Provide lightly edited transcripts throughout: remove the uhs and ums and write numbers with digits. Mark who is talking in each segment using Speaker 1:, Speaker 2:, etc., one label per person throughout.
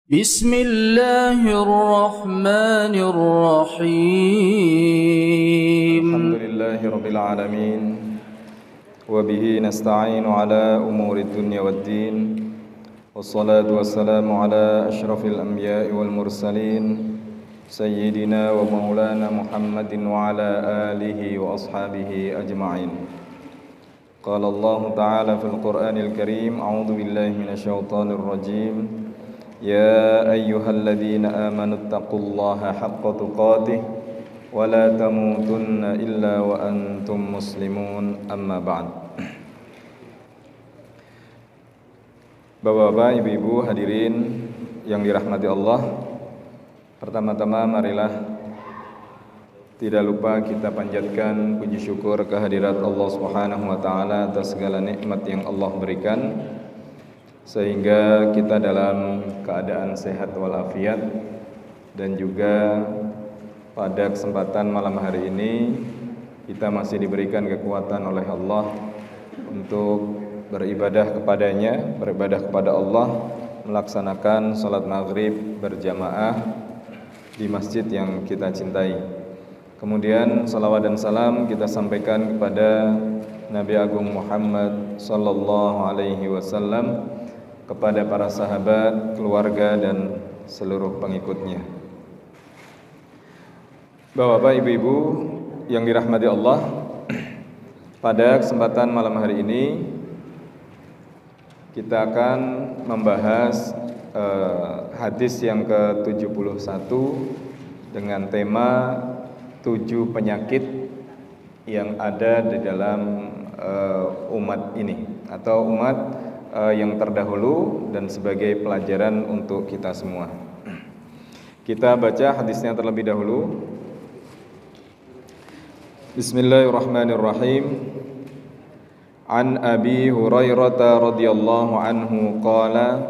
Speaker 1: بسم الله الرحمن الرحيم
Speaker 2: الحمد لله رب العالمين وبه نستعين على أمور الدنيا والدين والصلاة والسلام على أشرف الأنبياء والمرسلين سيدنا ومولانا محمد وعلى آله وأصحابه أجمعين. قال الله تعالى في القرآن الكريم: أعوذ بالله من الشيطان الرجيم. يا أيها الذين آمنوا اتقوا الله حق تقاته ولا تموتن إلا وأنتم مسلمون. أما بعد. Bapak-bapak, ibu-ibu, hadirin yang dirahmati Allah, pertama-tama marilah tidak lupa kita panjatkan puji syukur kehadirat Allah Subhanahu wa taala atas segala nikmat yang Allah berikan sehingga kita dalam keadaan sehat walafiat, dan juga pada kesempatan malam hari ini kita masih diberikan kekuatan oleh Allah untuk beribadah kepadanya, beribadah kepada Allah, melaksanakan salat maghrib berjamaah di masjid yang kita cintai. Kemudian salawat dan salam kita sampaikan kepada Nabi Agung Muhammad sallallahu alaihi wasallam, kepada para sahabat, keluarga, dan seluruh pengikutnya. Bapak-bapak, ibu-ibu yang dirahmati Allah, pada kesempatan malam hari ini kita akan membahas hadis yang ke-71 dengan tema 7 penyakit yang ada di dalam umat ini atau umat yang terdahulu, dan sebagai pelajaran untuk kita semua. Kita baca hadisnya terlebih dahulu. Bismillahirrahmanirrahim. An Abi Hurairah radhiyallahu anhu qala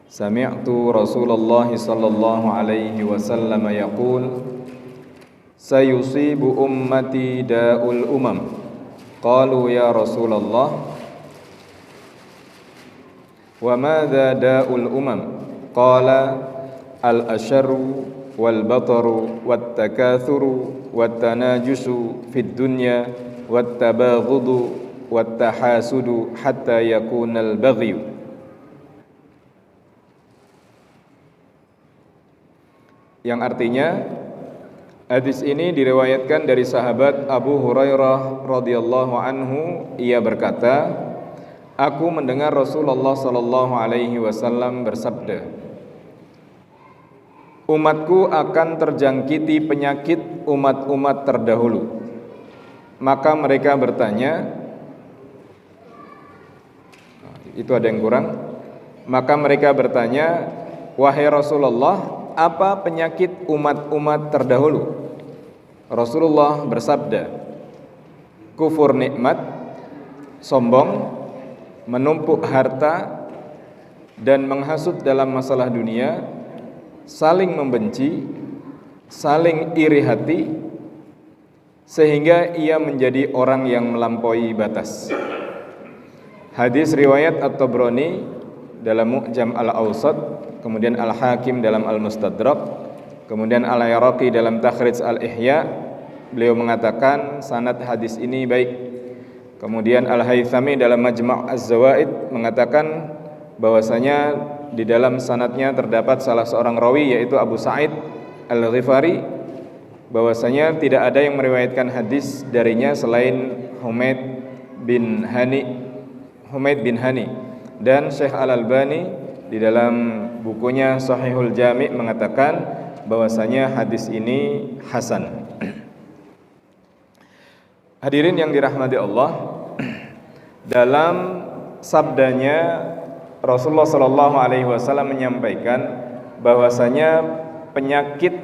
Speaker 2: sami'tu Rasulullah sallallahu alaihi wasallam yaqul sayusibu ummati da'ul umam. Qalu ya Rasulullah wa madza da'ul umam? Qala al-asharru wal bataru wat takatsuru wat tanajusu fid dunya wat tabaghudu wat tahasudu hatta yakunal baghyu. Yang artinya, hadis ini diriwayatkan dari sahabat Abu Hurairah radhiyallahu anhu. Ia berkata, aku mendengar Rasulullah sallallahu alaihi wasallam bersabda, umatku akan terjangkiti penyakit umat-umat terdahulu. Maka mereka bertanya, itu ada yang kurang. Maka mereka bertanya, wahai Rasulullah, apa penyakit umat-umat terdahulu? Rasulullah bersabda, kufur nikmat, sombong, menumpuk harta, dan menghasut dalam masalah dunia, saling membenci, saling iri hati, sehingga ia menjadi orang yang melampaui batas. Hadis riwayat At-Tabrani dalam Mu'jam Al-Awsat, kemudian Al-Hakim dalam Al-Mustadrak, kemudian Al-Iraqi dalam Takhrij Al-Ihya. Beliau mengatakan sanad hadis ini baik. Kemudian Al-Haythami dalam Majma' Az-Zawaid mengatakan bahwasanya di dalam sanadnya terdapat salah seorang rawi, yaitu Abu Sa'id Al-Ghifari, bahwasanya tidak ada yang meriwayatkan hadis darinya selain Humaid bin Hani. Dan Syekh Al-Albani di dalam bukunya Sahihul Jami' mengatakan bahwasanya hadis ini hasan. Hadirin yang dirahmati Allah, dalam sabdanya Rasulullah sallallahu alaihi wasallam menyampaikan bahwasanya penyakit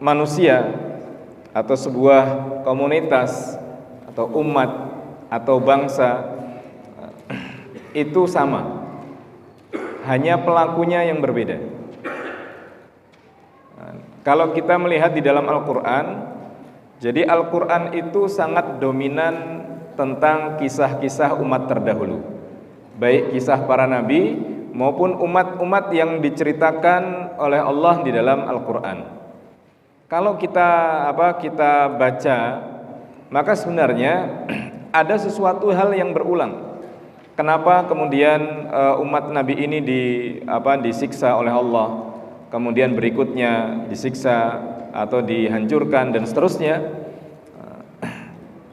Speaker 2: manusia atau sebuah komunitas atau umat atau bangsa itu sama, hanya pelakunya yang berbeda. Kalau kita melihat di dalam Al-Quran, jadi Al-Quran itu sangat dominan tentang kisah-kisah umat terdahulu, baik kisah para nabi maupun umat-umat yang diceritakan oleh Allah di dalam Al-Qur'an. Kalau kita baca, maka sebenarnya ada sesuatu hal yang berulang. Kenapa kemudian umat Nabi ini disiksa oleh Allah, kemudian berikutnya disiksa atau dihancurkan dan seterusnya?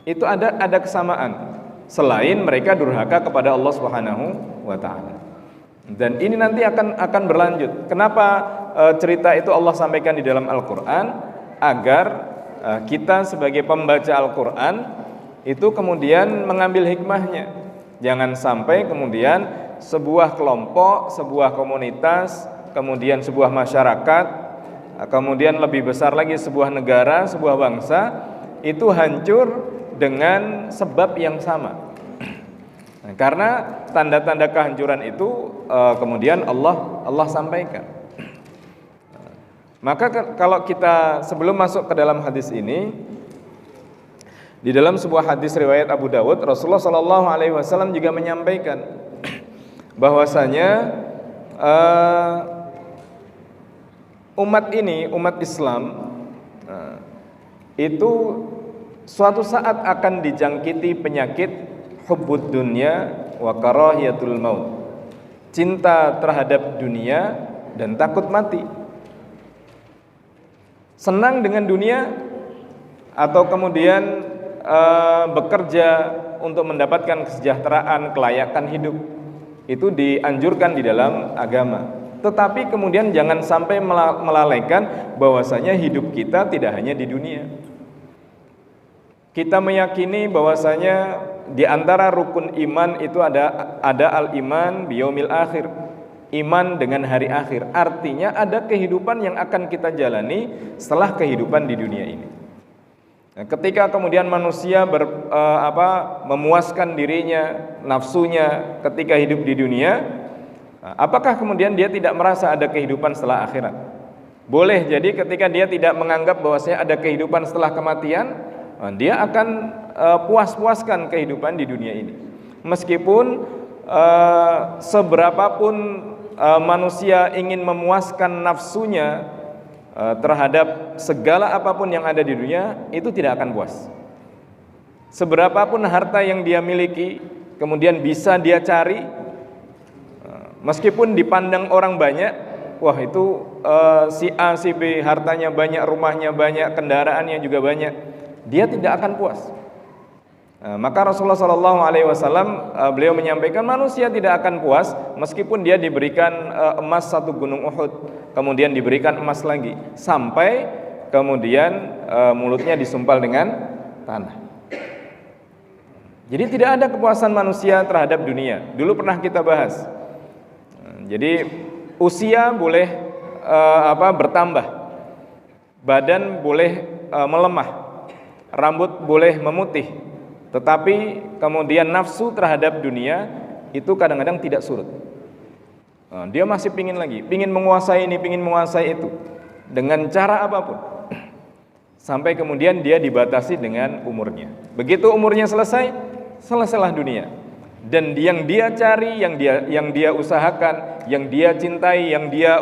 Speaker 2: Itu ada kesamaan. Selain mereka durhaka kepada Allah Subhanahu wa taala. Dan ini nanti akan berlanjut. Kenapa cerita itu Allah sampaikan di dalam Al-Qur'an? Agar kita sebagai pembaca Al-Qur'an itu kemudian mengambil hikmahnya. Jangan sampai kemudian sebuah kelompok, sebuah komunitas, kemudian sebuah masyarakat, kemudian lebih besar lagi sebuah negara, sebuah bangsa itu hancur dengan sebab yang sama. Karena tanda-tanda kehancuran itu kemudian Allah sampaikan. Maka kalau kita sebelum masuk ke dalam hadis ini, di dalam sebuah hadis riwayat Abu Dawud, Rasulullah Shallallahu Alaihi Wasallam juga menyampaikan bahwasanya umat ini, umat Islam itu suatu saat akan dijangkiti penyakit hubbud dunya wa karahiyatul maut, cinta terhadap dunia dan takut mati. Senang dengan dunia atau kemudian bekerja untuk mendapatkan kesejahteraan, kelayakan hidup, itu dianjurkan di dalam agama. Tetapi kemudian jangan sampai melalaikan bahwasanya hidup kita tidak hanya di dunia. Kita meyakini bahwasanya di antara rukun iman itu ada al-iman biyaumil akhir, iman dengan hari akhir. Artinya ada kehidupan yang akan kita jalani setelah kehidupan di dunia ini. Nah, ketika kemudian manusia memuaskan dirinya, nafsunya ketika hidup di dunia, apakah kemudian dia tidak merasa ada kehidupan setelah akhirat? Boleh jadi ketika dia tidak menganggap bahwasanya ada kehidupan setelah kematian, dia akan puas-puaskan kehidupan di dunia ini. Meskipun seberapapun manusia ingin memuaskan nafsunya terhadap segala apapun yang ada di dunia, itu tidak akan puas. Seberapapun harta yang dia miliki kemudian bisa dia cari, meskipun dipandang orang banyak, wah itu si A, si B hartanya banyak, rumahnya banyak, kendaraannya juga banyak, dia tidak akan puas. Maka Rasulullah SAW beliau menyampaikan manusia tidak akan puas meskipun dia diberikan emas satu gunung Uhud, kemudian diberikan emas lagi, sampai kemudian mulutnya disumpal dengan tanah. Jadi tidak ada kepuasan manusia terhadap dunia. Dulu pernah kita bahas. Jadi usia boleh bertambah, badan boleh melemah, rambut boleh memutih, tetapi kemudian nafsu terhadap dunia itu kadang-kadang tidak surut. Dia masih pingin lagi, pingin menguasai ini, pingin menguasai itu, dengan cara apapun, sampai kemudian dia dibatasi dengan umurnya. Begitu umurnya selesailah dunia. Dan yang dia cari, yang dia usahakan, yang dia cintai, yang dia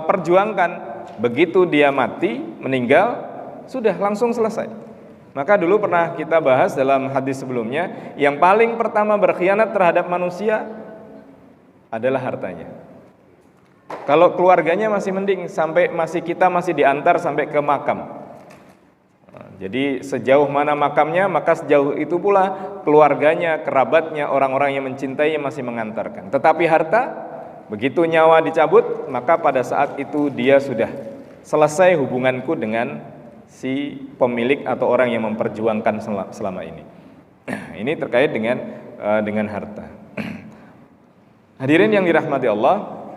Speaker 2: perjuangkan, begitu dia mati, meninggal, sudah langsung selesai. Maka dulu pernah kita bahas dalam hadis sebelumnya, yang paling pertama berkhianat terhadap manusia adalah hartanya. Kalau keluarganya masih mending, kita masih diantar sampai ke makam. Jadi sejauh mana makamnya, maka sejauh itu pula keluarganya, kerabatnya, orang-orang yang mencintainya masih mengantarkan. Tetapi harta, begitu nyawa dicabut, maka pada saat itu dia sudah selesai hubunganku dengan si pemilik atau orang yang memperjuangkan selama ini. Ini terkait dengan harta. Hadirin yang dirahmati Allah,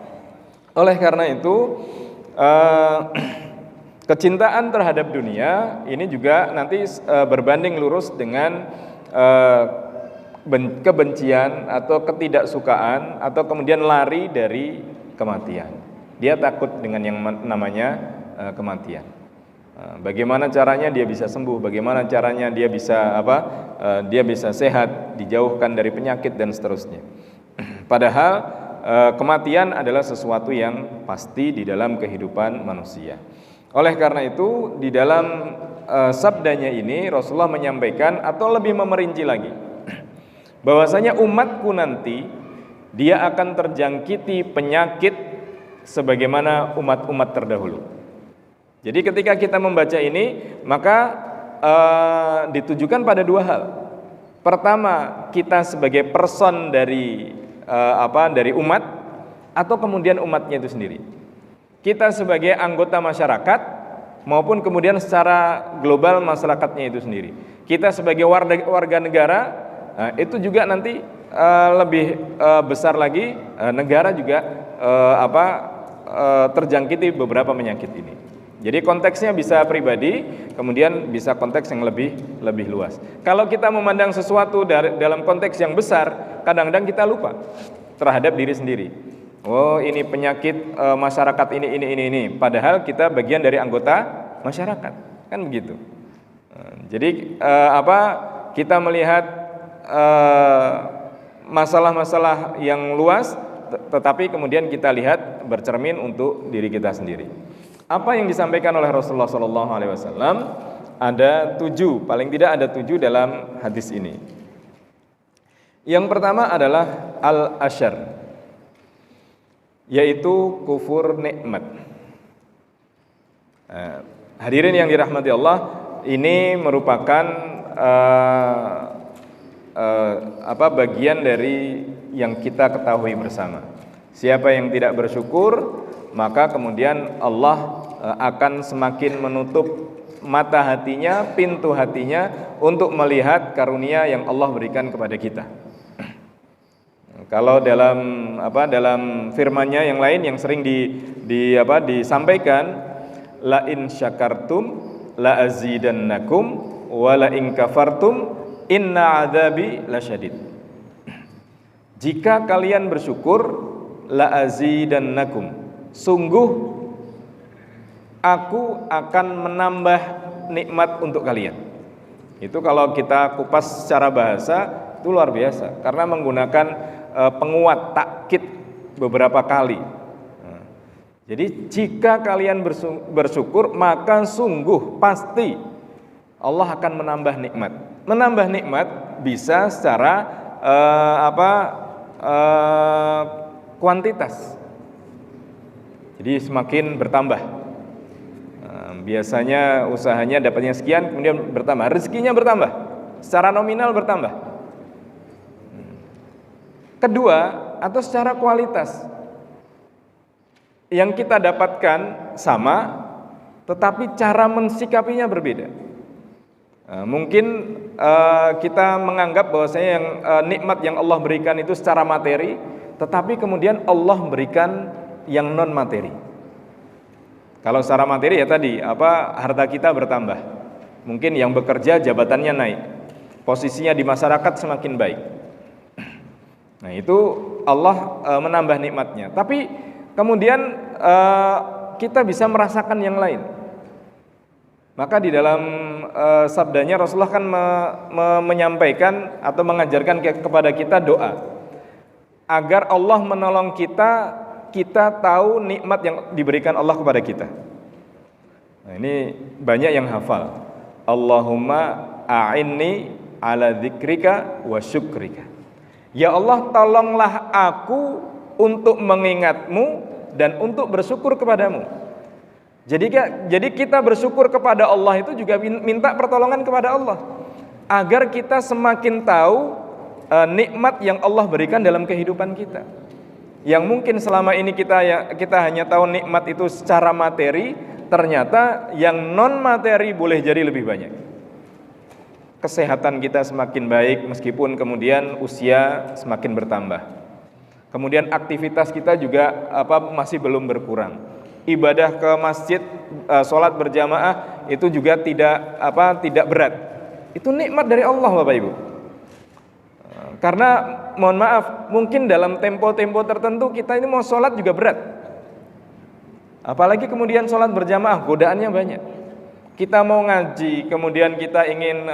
Speaker 2: oleh karena itu kecintaan terhadap dunia ini juga nanti berbanding lurus dengan kebencian atau ketidaksukaan atau kemudian lari dari kematian. Dia takut dengan yang namanya kematian. Bagaimana caranya dia bisa sembuh? Bagaimana caranya dia bisa dia bisa sehat, dijauhkan dari penyakit dan seterusnya. Padahal kematian adalah sesuatu yang pasti di dalam kehidupan manusia. Oleh karena itu di dalam sabdanya ini Rasulullah menyampaikan atau lebih memerinci lagi bahwasanya umatku nanti dia akan terjangkiti penyakit sebagaimana umat-umat terdahulu. Jadi ketika kita membaca ini maka ditujukan pada dua hal. Pertama, kita sebagai person dari dari umat atau kemudian umatnya itu sendiri. Kita sebagai anggota masyarakat maupun kemudian secara global masyarakatnya itu sendiri. Kita sebagai warga negara itu juga nanti lebih besar lagi negara juga terjangkiti beberapa penyakit ini. Jadi konteksnya bisa pribadi, kemudian bisa konteks yang lebih luas. Kalau kita memandang sesuatu dalam konteks yang besar, kadang-kadang kita lupa terhadap diri sendiri. Oh, ini penyakit masyarakat ini. Padahal kita bagian dari anggota masyarakat, kan begitu. Jadi kita melihat masalah-masalah yang luas, tetapi kemudian kita lihat bercermin untuk diri kita sendiri. Apa yang disampaikan oleh Rasulullah SAW ada 7, paling tidak ada 7 dalam hadis ini. Yang pertama adalah al-asyar, yaitu kufur nikmat. Hadirin yang dirahmati Allah, ini merupakan bagian dari yang kita ketahui bersama. Siapa yang tidak bersyukur, maka kemudian Allah akan semakin menutup mata hatinya, pintu hatinya untuk melihat karunia yang Allah berikan kepada kita. Kalau dalam firman-Nya yang lain yang sering disampaikan, la in syakartum la azidannakum wa la in kafartum inna adzabi lasyadid. Jika kalian bersyukur, la azidannakum, sungguh aku akan menambah nikmat untuk kalian. Itu kalau kita kupas secara bahasa itu luar biasa, karena menggunakan penguat takkid beberapa kali. Jadi jika kalian bersyukur, maka sungguh pasti Allah akan menambah nikmat. Menambah nikmat bisa secara kuantitas. Jadi semakin bertambah. Biasanya usahanya dapatnya sekian, kemudian bertambah, rezekinya bertambah, secara nominal bertambah. Kedua, atau secara kualitas, yang kita dapatkan sama, tetapi cara mensikapinya berbeda. Mungkin kita menganggap bahwasanya yang nikmat yang Allah berikan itu secara materi, tetapi kemudian Allah berikan yang non materi. Kalau secara materi ya tadi, harta kita bertambah. Mungkin yang bekerja jabatannya naik, posisinya di masyarakat semakin baik. Nah, itu Allah menambah nikmatnya. Tapi kemudian kita bisa merasakan yang lain. Maka di dalam sabdanya Rasulullah kan menyampaikan atau mengajarkan kepada kita doa agar Allah menolong kita tahu nikmat yang diberikan Allah kepada kita. Nah, ini banyak yang hafal. Allahumma a'inni ala dzikrika wa syukrika. Ya Allah, tolonglah aku untuk mengingatmu dan untuk bersyukur kepadamu. Jadi kita bersyukur kepada Allah itu juga minta pertolongan kepada Allah agar kita semakin tahu nikmat yang Allah berikan dalam kehidupan kita. Yang mungkin selama ini kita hanya tahu nikmat itu secara materi, ternyata yang non materi boleh jadi lebih banyak. Kesehatan kita semakin baik meskipun kemudian usia semakin bertambah. Kemudian aktivitas kita juga masih belum berkurang. Ibadah ke masjid, sholat berjamaah itu juga tidak berat. Itu nikmat dari Allah, Bapak Ibu. Karena mohon maaf, mungkin dalam tempo-tempo tertentu kita ini mau sholat juga berat. Apalagi kemudian sholat berjamaah, godaannya banyak. Kita mau ngaji, kemudian kita ingin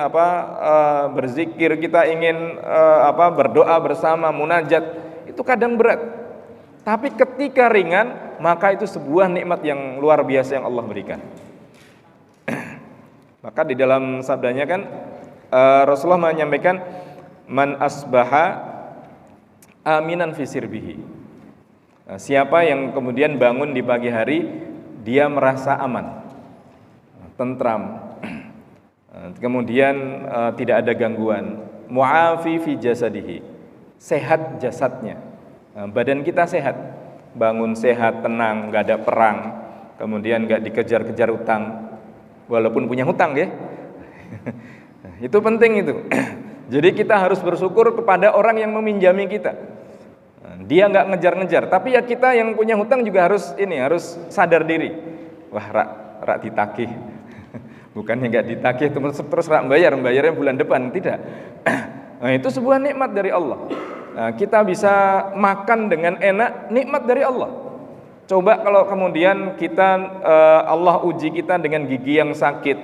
Speaker 2: berzikir, kita ingin berdoa bersama, munajat, itu kadang berat. Tapi ketika ringan, maka itu sebuah nikmat yang luar biasa yang Allah berikan. Maka di dalam sabdanya kan Rasulullah menyampaikan, man asbaha aminan fi sirbihi. Siapa yang kemudian bangun di pagi hari, dia merasa aman, tentram, kemudian tidak ada gangguan, mu'afi fi jasadihi, sehat jasadnya, badan kita sehat, bangun sehat, tenang, nggak ada perang, kemudian nggak dikejar-kejar utang, walaupun punya hutang ya. Itu penting itu. Jadi kita harus bersyukur kepada orang yang meminjami kita. Dia nggak ngejar-ngejar, tapi ya kita yang punya hutang juga harus sadar diri. Wah, rak ditagih. Bukannya nggak ditagih terus rak bayarnya bulan depan, tidak. Nah, itu sebuah nikmat dari Allah. Nah, kita bisa makan dengan enak, nikmat dari Allah. Coba kalau kemudian Allah uji kita dengan gigi yang sakit,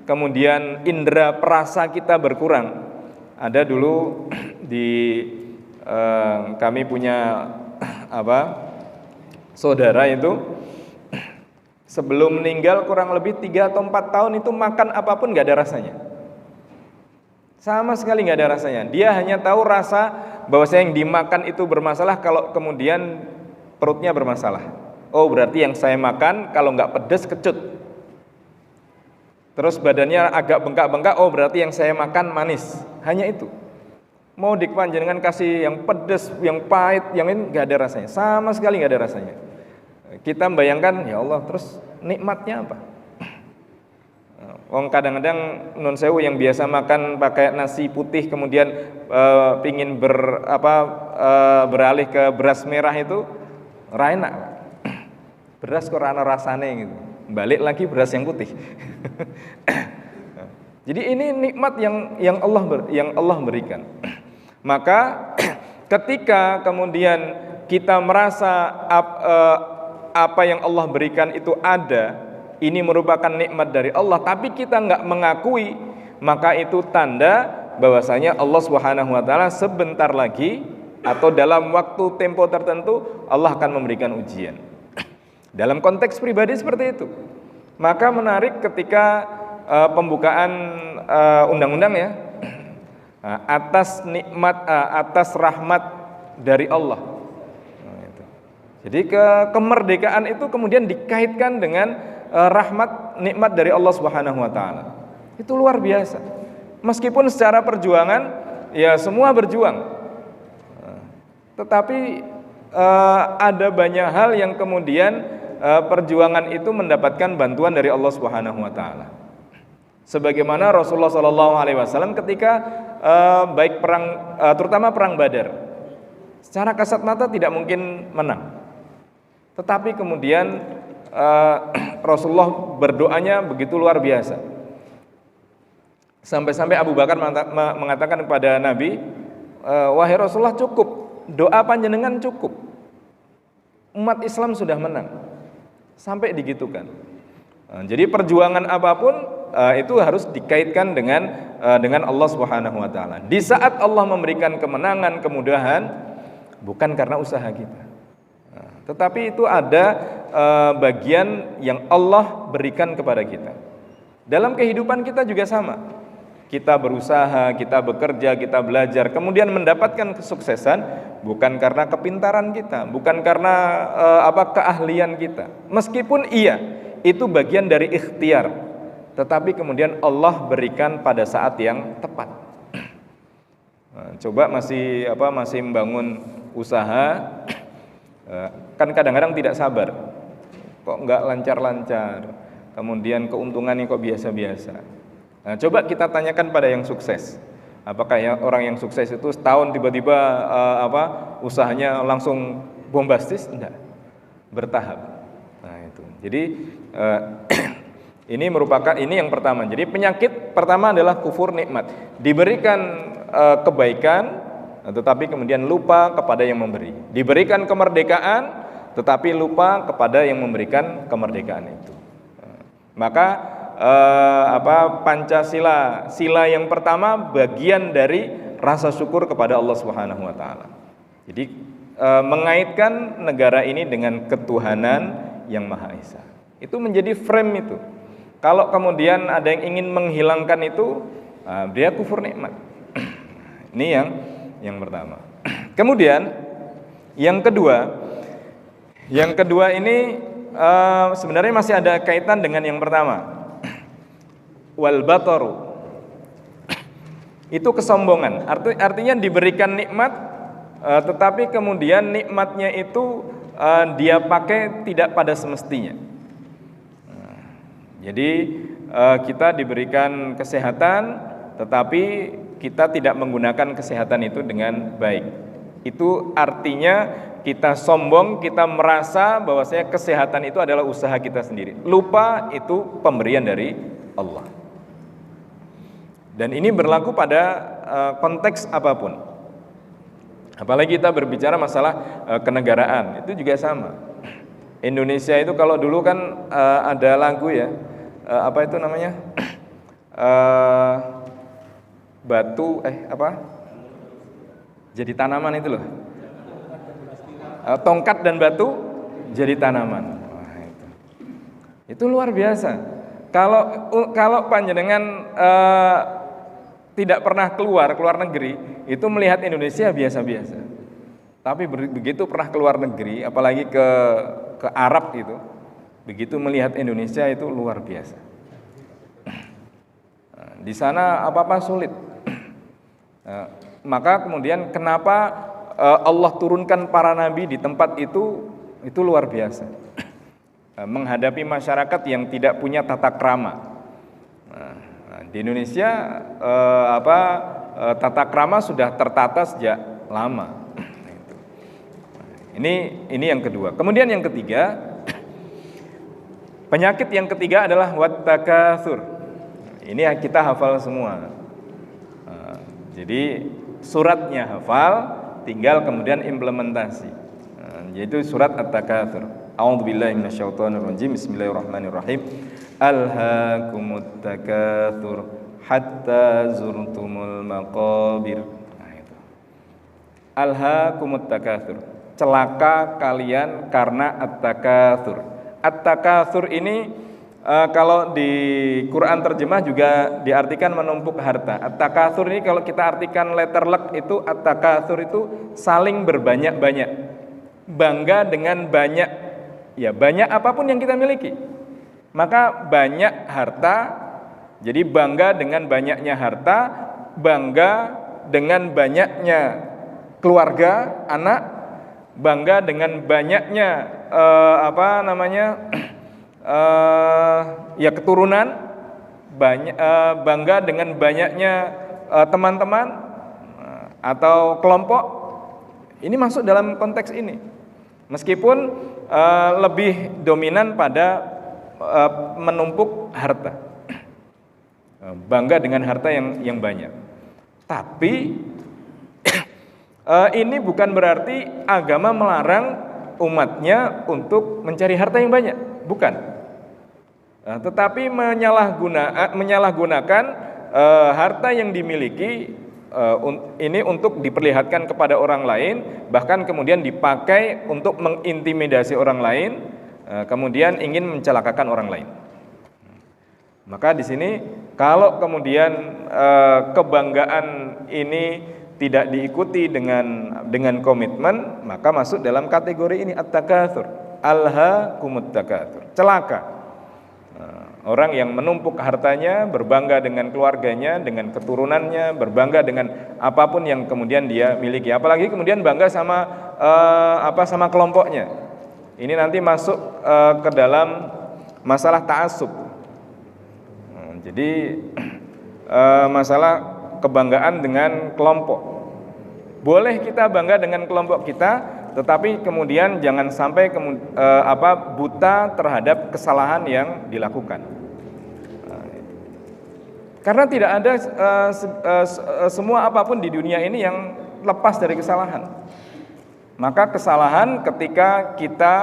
Speaker 2: kemudian indera perasa kita berkurang. Ada dulu kami punya saudara itu sebelum meninggal kurang lebih 3 atau 4 tahun itu makan apapun nggak ada rasanya, sama sekali nggak ada rasanya. Dia hanya tahu rasa bahwasanya yang dimakan itu bermasalah kalau kemudian perutnya bermasalah. Oh, berarti yang saya makan kalau nggak pedas kecut. Terus badannya agak bengkak-bengkak, oh berarti yang saya makan manis. Hanya itu. Mau dipanjenengan kasih yang pedas, yang pahit, yang ini nggak ada rasanya, sama sekali nggak ada rasanya. Kita membayangkan, ya Allah, terus nikmatnya apa? Kadang-kadang non sewu yang biasa makan pakai nasi putih, kemudian pingin beralih ke beras merah itu, enak. Beras kok ana rasane gitu. Balik lagi beras yang putih. Jadi ini nikmat yang Allah berikan. Maka ketika kemudian kita merasa apa yang Allah berikan itu ada, ini merupakan nikmat dari Allah, tapi kita nggak mengakui, maka itu tanda bahwasanya Allah Subhanahu wa taala sebentar lagi atau dalam waktu tempo tertentu Allah akan memberikan ujian. Dalam konteks pribadi seperti itu. Maka menarik ketika pembukaan undang-undang ya, atas nikmat, atas rahmat dari Allah. Jadi kemerdekaan itu kemudian dikaitkan dengan rahmat, nikmat dari Allah Subhanahu wa taala. Itu luar biasa. Meskipun secara perjuangan ya semua berjuang. Tetapi ada banyak hal yang kemudian perjuangan itu mendapatkan bantuan dari Allah Subhanahu wa taala. Sebagaimana Rasulullah SAW ketika baik perang, terutama perang Badar, secara kasat mata tidak mungkin menang. Tetapi kemudian Rasulullah berdoanya begitu luar biasa. Sampai-sampai Abu Bakar mengatakan kepada Nabi, wahai Rasulullah, cukup, doa panjenengan cukup. Umat Islam sudah menang. Sampai digitukan. Jadi perjuangan apapun itu harus dikaitkan dengan Allah Subhanahu wa taala. Di saat Allah memberikan kemenangan, kemudahan, bukan karena usaha kita. Tetapi itu ada bagian yang Allah berikan kepada kita. Dalam kehidupan kita juga sama. Kita berusaha, kita bekerja, kita belajar, kemudian mendapatkan kesuksesan bukan karena kepintaran kita, bukan karena keahlian kita. Meskipun iya, itu bagian dari ikhtiar, tetapi kemudian Allah berikan pada saat yang tepat. Coba masih membangun usaha, kan kadang-kadang tidak sabar, kok nggak lancar-lancar, kemudian keuntungannya kok biasa-biasa. Nah, coba kita tanyakan pada yang sukses, apakah orang yang sukses itu setahun tiba-tiba usahanya langsung bombastis? Enggak, bertahap. Nah itu, jadi ini yang pertama. Jadi penyakit pertama adalah kufur nikmat, diberikan kebaikan, tetapi kemudian lupa kepada yang memberi. Diberikan kemerdekaan, tetapi lupa kepada yang memberikan kemerdekaan itu. Maka Pancasila, sila yang pertama bagian dari rasa syukur kepada Allah Subhanahu wa taala. Jadi mengaitkan negara ini dengan ketuhanan yang Maha Esa. Itu menjadi frame itu. Kalau kemudian ada yang ingin menghilangkan itu, dia kufur nikmat. Ini yang pertama. Kemudian yang kedua ini sebenarnya masih ada kaitan dengan yang pertama. Wal bataru, itu kesombongan. Artinya diberikan nikmat, tetapi kemudian nikmatnya itu dia pakai tidak pada semestinya. Jadi kita diberikan kesehatan, tetapi kita tidak menggunakan kesehatan itu dengan baik. Itu artinya kita sombong, kita merasa bahwasanya kesehatan itu adalah usaha kita sendiri. Lupa itu pemberian dari Allah. Dan ini berlaku pada konteks apapun. Apalagi kita berbicara masalah kenegaraan, itu juga sama. Indonesia itu kalau dulu kan ada lagu ya, apa itu namanya? Batu jadi tanaman itu loh. Tongkat dan batu jadi tanaman. Wah, itu luar biasa. Kalau panjenengan tidak pernah keluar negeri, itu melihat Indonesia biasa-biasa. Tapi begitu pernah keluar negeri, apalagi ke Arab itu, begitu melihat Indonesia itu luar biasa. Di sana apa-apa sulit. Maka kemudian kenapa Allah turunkan para nabi di tempat itu luar biasa. Menghadapi masyarakat yang tidak punya tata krama. Di Indonesia tata krama sudah tertata sejak lama. Ini yang kedua. Kemudian yang ketiga, penyakit yang ketiga adalah wattakatsur. Ini kita hafal semua. Jadi suratnya hafal, tinggal kemudian implementasi. Yaitu surat At-Takatsur. A'udzubillahi minasyaitonirrajim. Bismillahirrahmanirrahim. Alhaakumut takatsur hatta zurtumul maqabir. Nah, itu. Alhaakumut takatsur. Celaka kalian karena at-takatsur. At-takatsur ini kalau di Quran terjemah juga diartikan menumpuk harta. At-takatsur ini kalau kita artikan letterlek itu, at-takatsur itu saling berbanyak-banyak. Bangga dengan banyak, ya banyak apapun yang kita miliki. Maka banyak harta, jadi bangga dengan banyaknya harta, bangga dengan banyaknya keluarga, anak, bangga dengan banyaknya keturunan, bangga dengan banyaknya teman-teman atau kelompok. Ini masuk dalam konteks ini, meskipun lebih dominan pada menumpuk harta, bangga dengan harta yang banyak. Tapi ini bukan berarti agama melarang umatnya untuk mencari harta yang banyak, bukan. Tetapi menyalahgunakan harta yang dimiliki ini untuk diperlihatkan kepada orang lain, bahkan kemudian dipakai untuk mengintimidasi orang lain, kemudian ingin mencelakakan orang lain. Maka di sini kalau kemudian kebanggaan ini tidak diikuti dengan komitmen, maka masuk dalam kategori ini at-takatsur. Alhaakumut takatsur. Celaka. Orang yang menumpuk hartanya, berbangga dengan keluarganya, dengan keturunannya, berbangga dengan apapun yang kemudian dia miliki. Apalagi kemudian bangga sama kelompoknya. Ini nanti masuk ke dalam masalah ta'assub. Jadi masalah kebanggaan dengan kelompok. Boleh kita bangga dengan kelompok kita, tetapi kemudian jangan sampai buta terhadap kesalahan yang dilakukan. Karena tidak ada semua apapun di dunia ini yang lepas dari kesalahan. Maka kesalahan ketika kita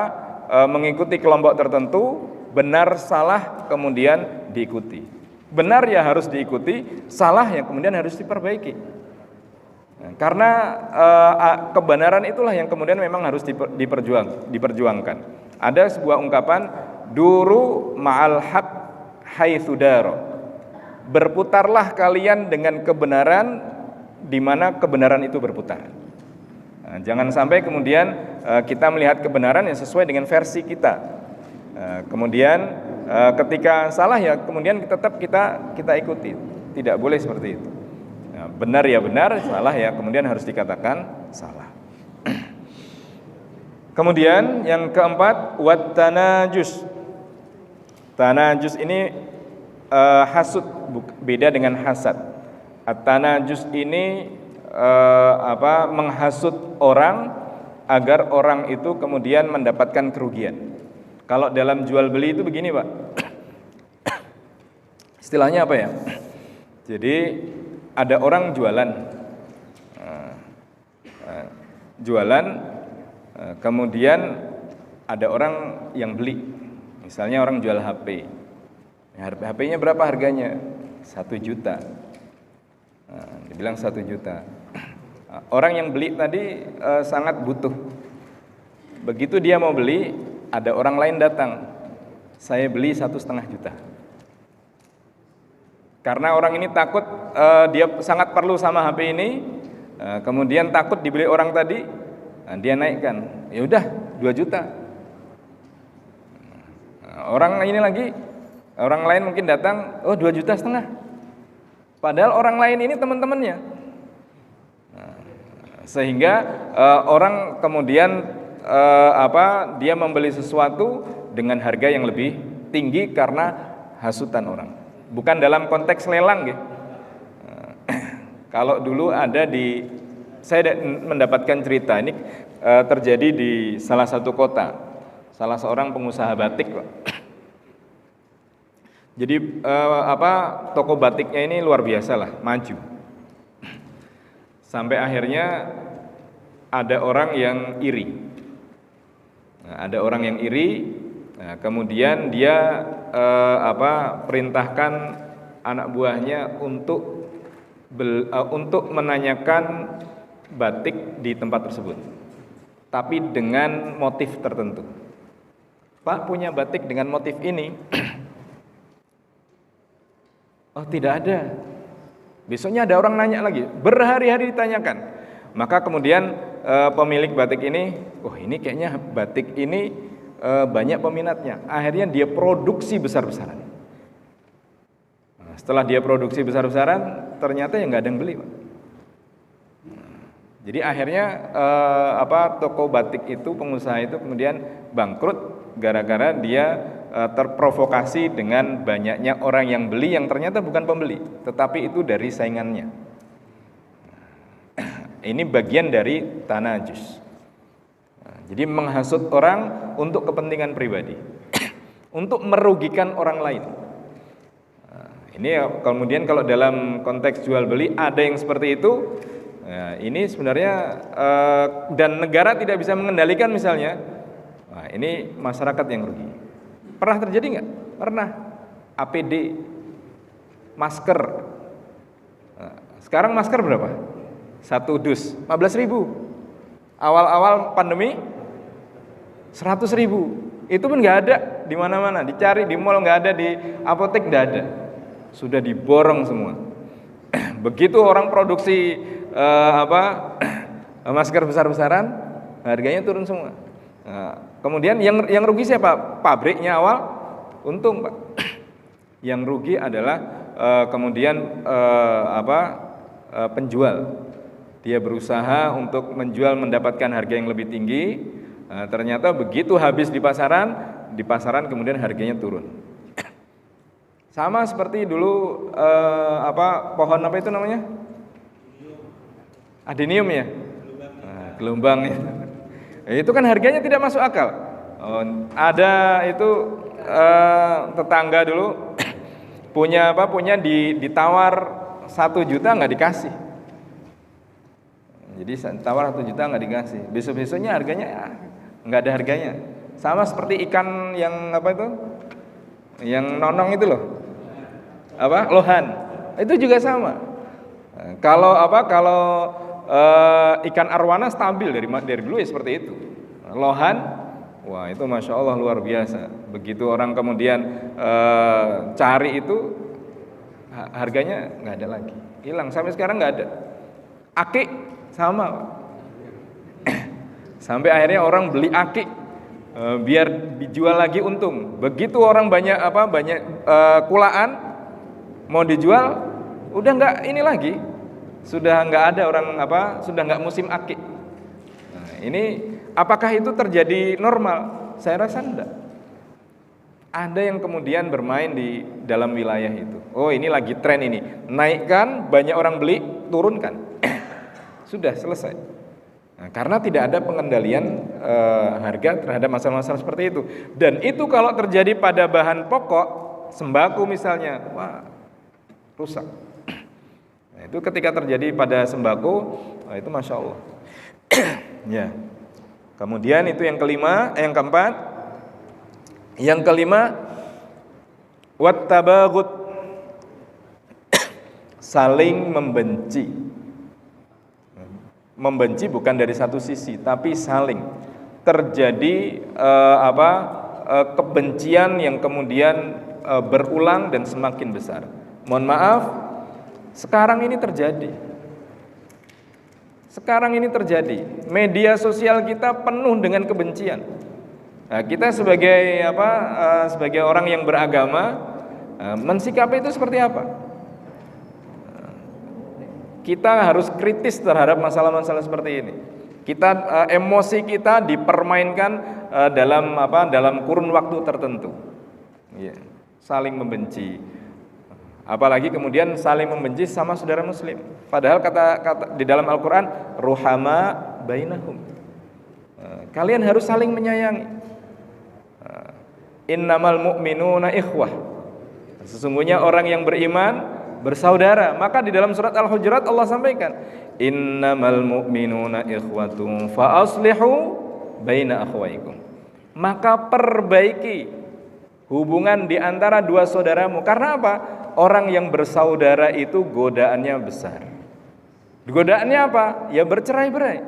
Speaker 2: mengikuti kelompok tertentu, benar salah kemudian diikuti. Benar ya harus diikuti, salah ya kemudian harus diperbaiki. Karena kebenaran itulah yang kemudian memang harus diperjuangkan. Ada sebuah ungkapan, duru ma'al haq haitsu daro. Berputarlah kalian dengan kebenaran di mana kebenaran itu berputar. Nah, jangan sampai kemudian kita melihat kebenaran yang sesuai dengan versi kita. Kemudian ketika salah ya kemudian tetap kita ikuti. Tidak boleh seperti itu. Nah, benar ya benar, salah ya kemudian harus dikatakan salah. Kemudian yang keempat, wat tanajus. Tanajus ini hasud, beda dengan hasad. At-tanajus ini menghasut orang agar orang itu kemudian mendapatkan kerugian. Kalau dalam jual beli itu begini, Pak. Istilahnya apa ya? Jadi ada orang jualan, kemudian ada orang yang beli. Misalnya orang jual HP. HP-nya berapa harganya? 1 juta. Dibilang 1 juta. Orang yang beli tadi sangat butuh. Begitu dia mau beli, ada orang lain datang. Saya beli 1,5 juta. Karena orang ini takut dia sangat perlu sama HP ini, kemudian takut dibeli orang tadi, dia naikkan. Ya udah 2 juta. Orang ini lagi, orang lain mungkin datang, oh 2,5 juta. Padahal orang lain ini teman-temannya. Sehingga orang kemudian dia membeli sesuatu dengan harga yang lebih tinggi karena hasutan orang. Bukan dalam konteks lelang gitu. Kalau dulu saya mendapatkan cerita ini terjadi di salah satu kota, salah seorang pengusaha batik, Pak. Jadi toko batiknya ini luar biasa lah, maju. Sampai akhirnya ada orang yang iri. Ada orang yang iri. Nah, kemudian dia perintahkan anak buahnya untuk menanyakan batik di tempat tersebut, tapi dengan motif tertentu. Pak, punya batik dengan motif ini? Oh, tidak ada. Besoknya ada orang nanya lagi, berhari-hari ditanyakan. Maka kemudian pemilik batik ini, oh ini kayaknya batik ini banyak peminatnya. Akhirnya dia produksi besar-besaran. Nah, setelah dia produksi besar-besaran, ternyata ya nggak ada yang beli, Pak. Jadi akhirnya toko batik itu, pengusaha itu kemudian bangkrut gara-gara dia terprovokasi dengan banyaknya orang yang beli yang ternyata bukan pembeli, tetapi itu dari saingannya. Ini bagian dari tanajus. Jadi menghasut orang untuk kepentingan pribadi, untuk merugikan orang lain. Ini kemudian kalau dalam konteks jual beli ada yang seperti itu. Ini sebenarnya dan negara tidak bisa mengendalikan misalnya. Ini masyarakat yang rugi. Pernah terjadi nggak? Pernah. APD, masker. Sekarang masker berapa? 1 dus 15.000. Awal-awal pandemi 100.000. Itu pun nggak ada di mana-mana. Dicari di mall nggak ada, di apotek nggak ada. Sudah diborong semua. Begitu orang produksi masker besar-besaran, harganya turun semua. Kemudian yang rugi siapa? Pabriknya awal untung, Pak. Yang rugi adalah kemudian penjual. Dia berusaha untuk menjual mendapatkan harga yang lebih tinggi. Ternyata begitu habis di pasaran kemudian harganya turun. Sama seperti dulu pohon apa itu namanya? Adenium ya? Gelombang ya. Itu kan harganya tidak masuk akal. Ada itu tetangga dulu punya ditawar 1 juta nggak dikasih. Jadi tawar 1 juta nggak dikasih. Besok-besoknya harganya nggak ada harganya. Sama seperti ikan yang yang nonong itu loh. Lohan. Itu juga sama. Kalau ikan arwana stabil dari dulu ya seperti itu. Lohan, wah itu masya Allah luar biasa. Begitu orang kemudian cari itu, harganya nggak ada lagi, hilang sampai sekarang nggak ada. Akik sama, sampai akhirnya orang beli akik biar dijual lagi untung. Begitu orang banyak kulaan mau dijual, udah nggak ini lagi, sudah nggak ada orang sudah nggak musim akik. Nah, ini apakah itu terjadi normal? Saya rasa enggak. Ada yang kemudian bermain di dalam wilayah itu. Oh ini lagi tren ini, naikkan, banyak orang beli, turunkan. Sudah selesai. Nah, karena tidak ada pengendalian harga terhadap masalah-masalah seperti itu. Dan itu kalau terjadi pada bahan pokok, sembako misalnya, wah rusak. Nah, itu ketika terjadi pada sembako, wah, itu masya Allah. Ya. Kemudian itu yang keempat. Yang kelima, wattabaghut, saling membenci. Membenci bukan dari satu sisi, tapi saling terjadi kebencian yang kemudian berulang dan semakin besar. Mohon maaf, sekarang ini terjadi. Sekarang ini terjadi. Media sosial kita penuh dengan kebencian. Nah, kita sebagai orang yang beragama, mensikapi itu seperti apa? Kita harus kritis terhadap masalah-masalah seperti ini. Kita emosi kita dipermainkan dalam kurun waktu tertentu. Ya, saling membenci. Apalagi kemudian saling membenci sama saudara muslim. Padahal kata di dalam Al-Qur'an ruhama bainahum. Kalian harus saling menyayangi. Innamal mu'minuna ikhwah. Sesungguhnya orang yang beriman bersaudara. Maka di dalam surat Al-Hujurat Allah sampaikan, innamal mu'minuna ikhwatun fa aslihu baina akhwaikum. Maka perbaiki hubungan di antara dua saudaramu. Karena apa? Orang yang bersaudara itu godaannya besar. Godaannya apa? Ya bercerai-berai.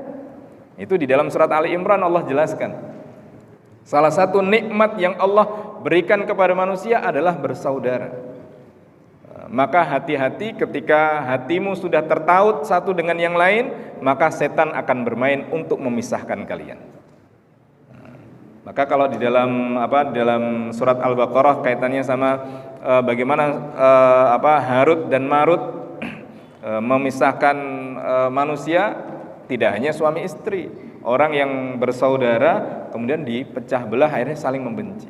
Speaker 2: Itu di dalam surat Ali Imran Allah jelaskan. Salah satu nikmat yang Allah berikan kepada manusia adalah bersaudara. Maka hati-hati ketika hatimu sudah tertaut satu dengan yang lain, maka setan akan bermain untuk memisahkan kalian. Maka kalau di dalam surat Al-Baqarah kaitannya sama bagaimana Harut dan Marut memisahkan manusia, tidak hanya suami istri, orang yang bersaudara kemudian dipecah belah, akhirnya saling membenci.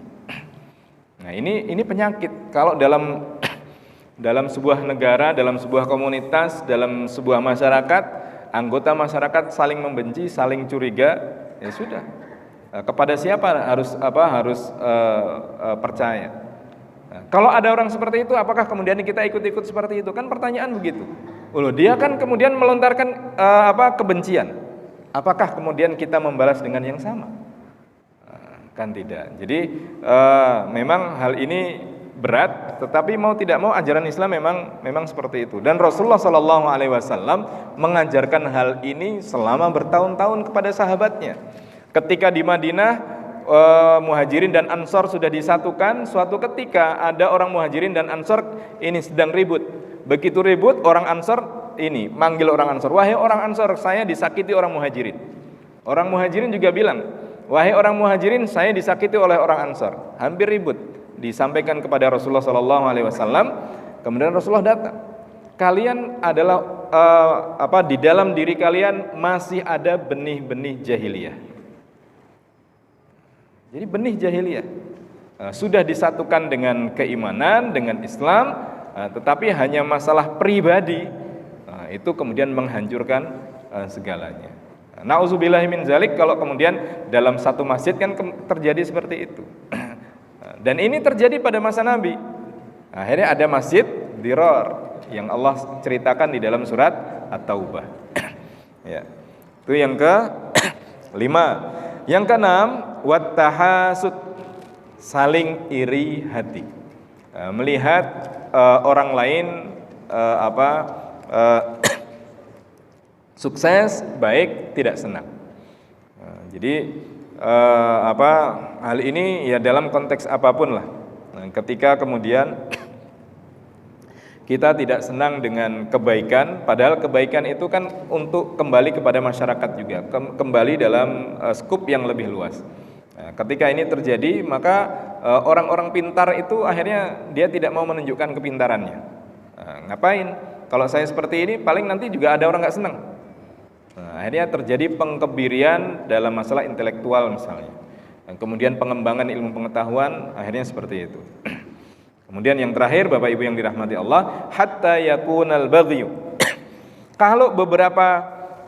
Speaker 2: Nah, ini penyakit. Kalau dalam sebuah negara, dalam sebuah komunitas, dalam sebuah masyarakat, anggota masyarakat saling membenci, saling curiga, ya sudah. Kepada siapa harus percaya? Nah, kalau ada orang seperti itu, apakah kemudian kita ikut-ikut seperti itu? Kan pertanyaan begitu. Dia kan kemudian melontarkan kebencian. Apakah kemudian kita membalas dengan yang sama? Kan tidak. Jadi memang hal ini berat, tetapi mau tidak mau ajaran Islam memang seperti itu. Dan Rasulullah SAW mengajarkan hal ini selama bertahun-tahun kepada sahabatnya. Ketika di Madinah Muhajirin dan Ansor sudah disatukan, suatu ketika ada orang Muhajirin dan Ansor ini sedang ribut. Begitu ribut, orang Ansor ini manggil orang Ansor, wahai orang Ansor, saya disakiti orang Muhajirin. Orang Muhajirin juga bilang, wahai orang Muhajirin, saya disakiti oleh orang Ansor. Hampir ribut, disampaikan kepada Rasulullah SAW. Kemudian Rasulullah datang. Kalian adalah di dalam diri kalian masih ada benih-benih jahiliyah. Jadi benih jahiliyah sudah disatukan dengan keimanan, dengan Islam, tetapi hanya masalah pribadi itu kemudian menghancurkan segalanya. Nauzubillahi min zalik, kalau kemudian dalam satu masjid kan terjadi seperti itu. Dan ini terjadi pada masa Nabi. Akhirnya ada masjid Dirar yang Allah ceritakan di dalam surat At-Taubah. Ya. Itu yang ke-5. Yang ke-6, wattahasud, saling iri hati. Melihat orang lain Sukses baik, tidak senang. Jadi hal ini ya dalam konteks apapun lah. Ketika kemudian kita tidak senang dengan kebaikan, padahal kebaikan itu kan untuk kembali kepada masyarakat juga, kembali dalam skup yang lebih luas. Ketika ini terjadi, maka orang-orang pintar itu akhirnya dia tidak mau menunjukkan kepintarannya. Ngapain? Kalau saya seperti ini, paling nanti juga ada orang nggak senang. Akhirnya terjadi pengkebirian dalam masalah intelektual misalnya. Dan kemudian pengembangan ilmu pengetahuan akhirnya seperti itu. Kemudian yang terakhir, Bapak Ibu yang dirahmati Allah, hatta yakunal baghyu. Kalau beberapa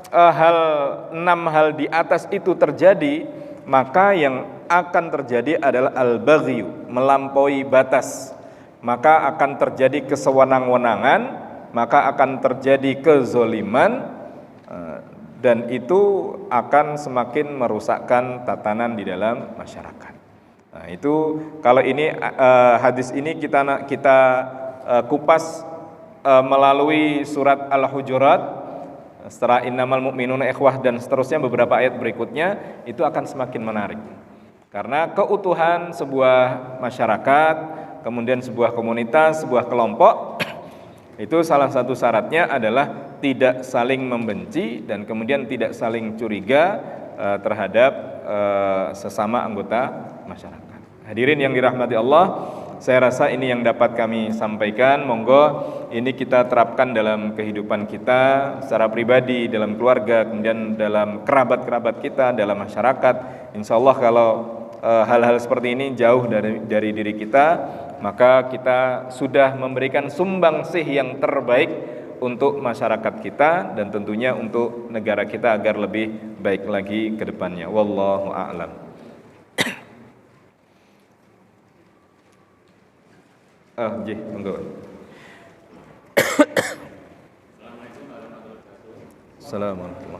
Speaker 2: 6 hal di atas itu terjadi, maka yang akan terjadi adalah al-baghyu, melampaui batas. Maka akan terjadi kesewenang-wenangan, maka akan terjadi kezoliman, dan itu akan semakin merusakkan tatanan di dalam masyarakat. Nah, itu kalau ini hadis ini kita kupas melalui surat Al-Hujurat, setelah innamal mu'minuna ikhwah dan seterusnya beberapa ayat berikutnya, itu akan semakin menarik. Karena keutuhan sebuah masyarakat, kemudian sebuah komunitas, sebuah kelompok, itu salah satu syaratnya adalah tidak saling membenci dan kemudian tidak saling curiga terhadap sesama anggota masyarakat. Hadirin yang dirahmati Allah, saya rasa ini yang dapat kami sampaikan. Monggo ini kita terapkan dalam kehidupan kita secara pribadi, dalam keluarga, kemudian dalam kerabat-kerabat kita, dalam masyarakat. Insya Allah kalau hal-hal seperti ini jauh dari diri kita, maka kita sudah memberikan sumbangsih yang terbaik untuk masyarakat kita dan tentunya untuk negara kita agar lebih baik lagi ke depannya. Wallahu a'lam. Monggo. Assalamualaikum.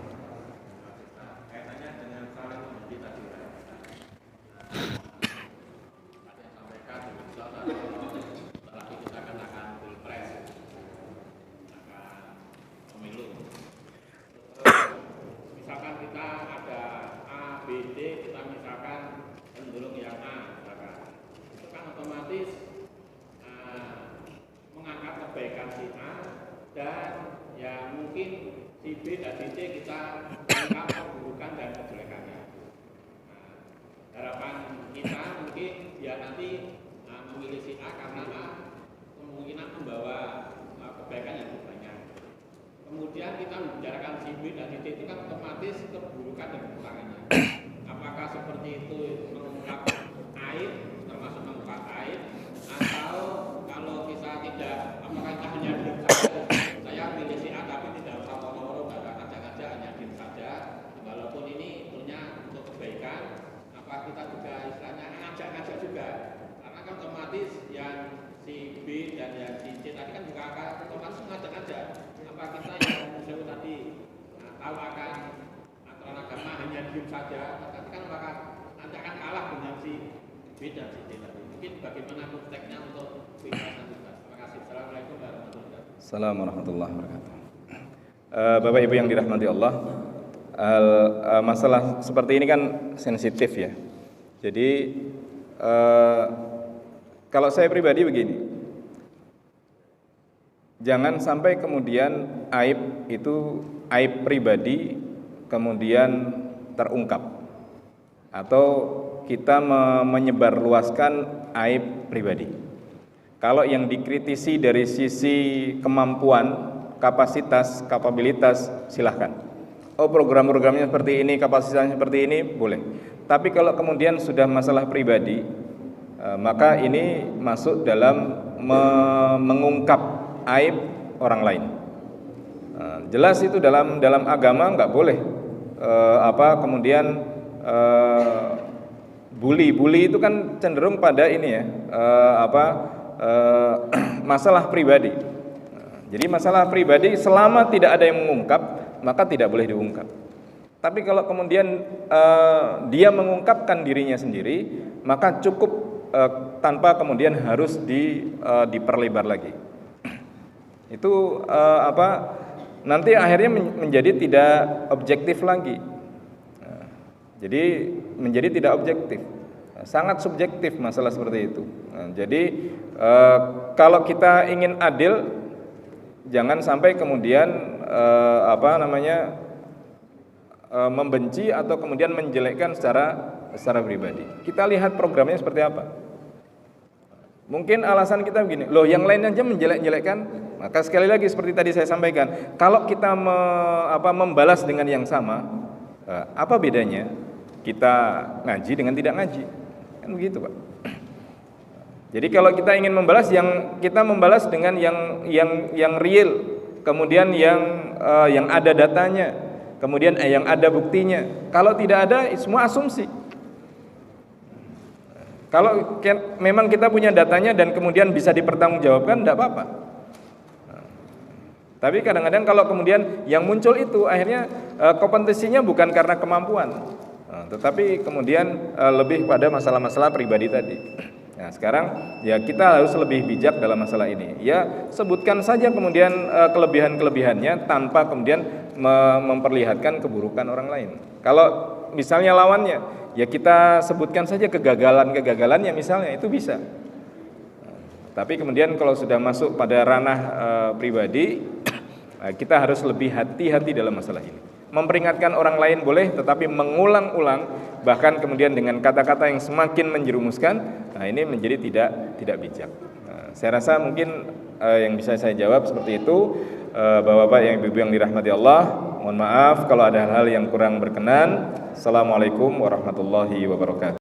Speaker 2: Assalamualaikum warahmatullahi wabarakatuh. Bapak Ibu yang dirahmati Allah, masalah seperti ini kan sensitif ya. Jadi kalau saya pribadi begini, jangan sampai kemudian aib itu aib pribadi kemudian terungkap atau kita menyebarluaskan aib pribadi. Kalau yang dikritisi dari sisi kemampuan, kapasitas, kapabilitas, silahkan. Oh, program-programnya seperti ini, kapasitasnya seperti ini, boleh. Tapi kalau kemudian sudah masalah pribadi, maka ini masuk dalam mengungkap aib orang lain. Jelas itu dalam agama nggak boleh. Bully itu kan cenderung pada ini ya, masalah pribadi. Jadi masalah pribadi selama tidak ada yang mengungkap, maka tidak boleh diungkap. Tapi kalau kemudian dia mengungkapkan dirinya sendiri, maka cukup tanpa kemudian harus diperlebar lagi. Itu nanti akhirnya menjadi tidak objektif lagi. Jadi menjadi tidak objektif, sangat subjektif masalah seperti itu. Jadi kalau kita ingin adil, jangan sampai kemudian membenci atau kemudian menjelekkan secara pribadi. Kita lihat programnya seperti apa. Mungkin alasan kita begini, loh yang lain aja menjelek-jelekkan. Maka sekali lagi seperti tadi saya sampaikan, kalau kita membalas dengan yang sama, apa bedanya kita ngaji dengan tidak ngaji? Kan begitu, Pak. Jadi kalau kita ingin membalas, kita membalas dengan yang real, kemudian yang ada datanya, kemudian yang ada buktinya. Kalau tidak ada, semua asumsi. Kalau memang kita punya datanya dan kemudian bisa dipertanggungjawabkan, tidak apa-apa. Tapi kadang-kadang kalau kemudian yang muncul itu akhirnya kompetisinya bukan karena kemampuan, tetapi kemudian lebih pada masalah-masalah pribadi tadi. Nah sekarang ya kita harus lebih bijak dalam masalah ini. Ya sebutkan saja kemudian kelebihan-kelebihannya tanpa kemudian memperlihatkan keburukan orang lain. Kalau misalnya lawannya, ya kita sebutkan saja kegagalannya misalnya, itu bisa. Tapi kemudian kalau sudah masuk pada ranah pribadi, kita harus lebih hati-hati dalam masalah ini. Memperingatkan orang lain boleh, tetapi mengulang-ulang, bahkan kemudian dengan kata-kata yang semakin menjerumuskan, nah ini menjadi tidak bijak. Saya rasa mungkin yang bisa saya jawab seperti itu. Bapak-bapak yang ibu-ibu yang dirahmati Allah, mohon maaf kalau ada hal-hal yang kurang berkenan. Assalamualaikum warahmatullahi wabarakatuh.